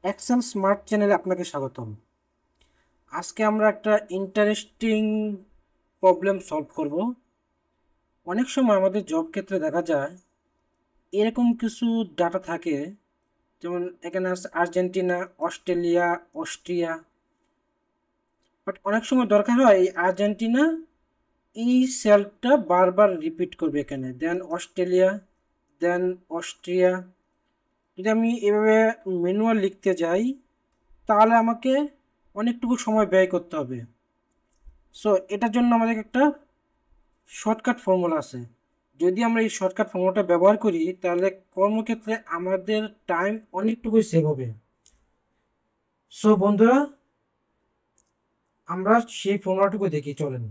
Excel smart চ্যানেলে আপনাকে স্বাগতম। আজকে আমরা একটা ইন্টারেস্টিং প্রবলেম সলভ করব। অনেক সময় আমাদের জব ক্ষেত্রে দেখা যায় এরকম কিছু ডাটা থাকে, যেমন এখানে আছে আর্জেন্টিনা, অস্ট্রেলিয়া, অস্ট্রিয়া। বাট অনেক সময় দরকার হয় এই আর্জেন্টিনা এই সেলটা বারবার রিপিট করবে এখানে, দেন অস্ট্রেলিয়া, দেন অস্ট্রিয়া। যদি আমি এভাবে ম্যানুয়াল লিখতে যাই তাহলে আমাকে অনেকটুকু সময় ব্যয় করতে হবে। সো এটার জন্য আমাদের একটা শর্টকাট ফর্মুলা আছে। যদি আমরা এই শর্টকাট ফর্মুলাটা ব্যবহার করি তাহলে কর্মক্ষেত্রে আমাদের টাইম অনেকটুকুই সেভ হবে। সো বন্ধুরা, আমরা সেই ফর্মুলাটুকু দেখি, চলেন।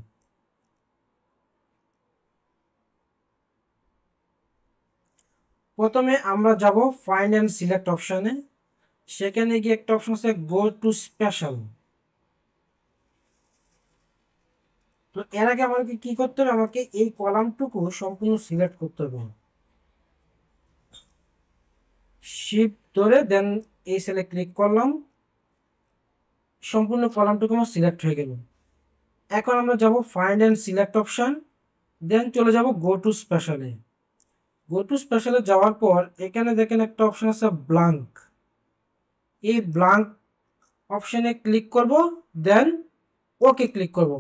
প্রথমে আমরা যাব ফাইন্ড অ্যান্ড সিলেক্ট অপশানে। সেখানে গিয়ে একটা অপশন আছে গো টু স্পেশাল। তো এর আগে আমাকে কি করতে হবে, আমাকে এই কলামটুকু সম্পূর্ণ সিলেক্ট করতে হবে। শিফট ধরে দেন এই সেলে ক্লিক করলাম, সম্পূর্ণ কলামটুকু আমার সিলেক্ট হয়ে গেল। এখন আমরা যাব ফাইন্ড অ্যান্ড সিলেক্ট অপশান, দেন চলে যাব গো টু স্পেশালে। গো টু স্পেশালে যাওয়ার পর এখানে দেখেন একটা অপশান আছে ব্লাঙ্ক। এই ব্লাঙ্ক অপশানে ক্লিক করব, দেন ওকে ক্লিক করব।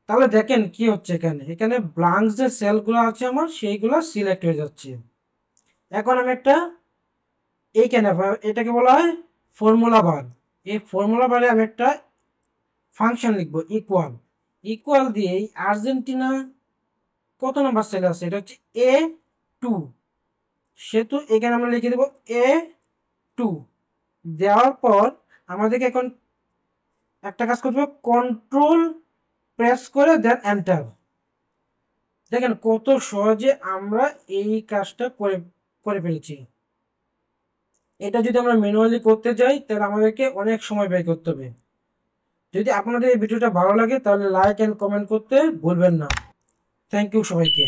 তাহলে দেখেন কি হচ্ছে, এখানে এখানে ব্লাঙ্ক যে সেলগুলো আছে আমার সেইগুলো সিলেক্ট হয়ে যাচ্ছে। এখন আমি একটা এইখানে এটাকে বলা হয় ফর্মুলা বার। এই ফর্মুলা বারে আমি একটা ফাংশন লিখব ইকুয়াল। ইকুয়াল দিয়ে আর্জেন্টিনা কত নম্বর সেল আছে, এটা হচ্ছে A2, সেহেতু এখানে আমরা লিখে দেবো A2। দেওয়ার পর আমাদেরকে এখন একটা কাজ করতে হবে, কন্ট্রোল প্রেস করে দেন এন্টার। দেখেন কত সহজে আমরা এই কাজটা করে করে ফেলেছি। এটা যদি আমরা ম্যানুয়ালি করতে যাই তাহলে আমাদেরকে অনেক সময় ব্যয় করতে হবে। যদি আপনাদের এই ভিডিওটা ভালো লাগে তাহলে লাইক অ্যান্ড কমেন্ট করতে ভুলবেন না। থ্যাংক ইউ সবাইকে।